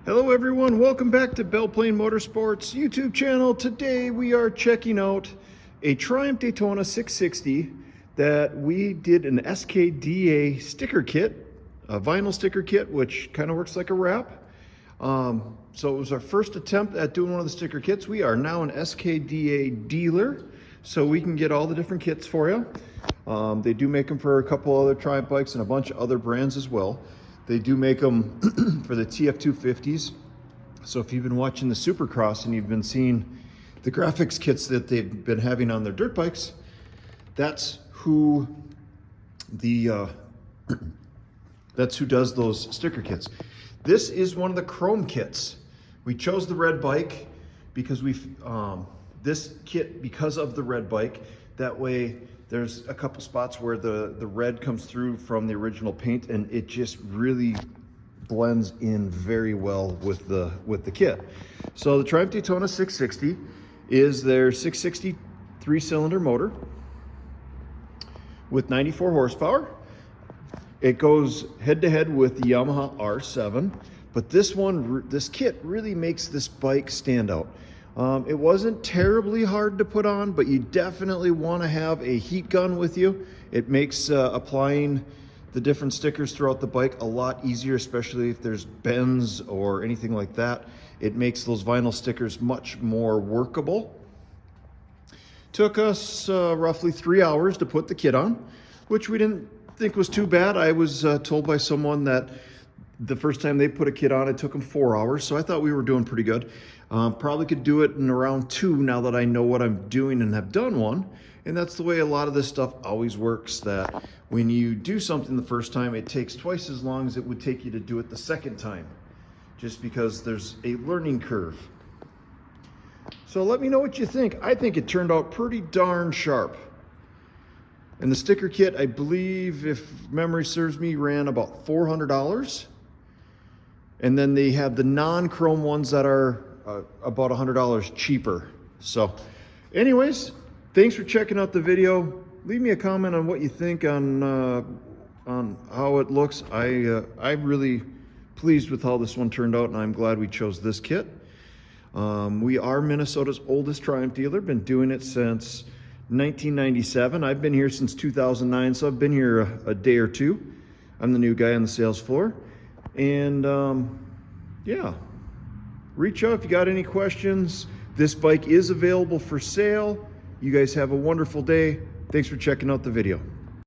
Hello everyone, welcome back to Belle Plaine Motorsports YouTube channel. Today we are checking out a Triumph Daytona 660 that we did an SKDA sticker kit, a vinyl sticker kit, which kind of works like a wrap. So it was our first attempt at doing one of the sticker kits. We are now an SKDA dealer, so we can get all the different kits for you. They do make them for a couple other Triumph bikes and a bunch of other brands as well. They do make them for the TF250s. So if you've been watching the Supercross and you've been seeing the graphics kits that they've been having on their dirt bikes, that's who does those sticker kits. This is one of the chrome kits. We chose the red bike because this kit because of the red bike. That way there's a couple spots where the red comes through from the original paint and it just really blends in very well with the kit. So the Triumph Daytona 660 is their 660 3-cylinder motor with 94 horsepower. It goes head to head with the Yamaha R7, but this kit really makes this bike stand out. It wasn't terribly hard to put on, but you definitely want to have a heat gun with you. It makes applying the different stickers throughout the bike a lot easier, especially if there's bends or anything like that. It makes those vinyl stickers much more workable. Took us roughly 3 hours to put the kit on, which we didn't think was too bad. I was told by someone that the first time they put a kit on, it took them 4 hours, so I thought we were doing pretty good. Probably could do it in around 2 now that I know what I'm doing and have done one. And that's the way a lot of this stuff always works, that when you do something the first time, it takes twice as long as it would take you to do it the second time, just because there's a learning curve. So let me know what you think. I think it turned out pretty darn sharp. And the sticker kit, I believe, if memory serves me, ran about $400. And then they have the non-chrome ones that are about $100 cheaper. So anyways, thanks for checking out the video. Leave me a comment on what you think on how it looks. I'm really pleased with how this one turned out, and I'm glad we chose this kit. We are Minnesota's oldest Triumph dealer, been doing it since 1997. I've been here since 2009, so I've been here a day or two. I'm the new guy on the sales floor. And yeah, reach out if you got any questions. This bike is available for sale. You guys have a wonderful day. Thanks for checking out the video.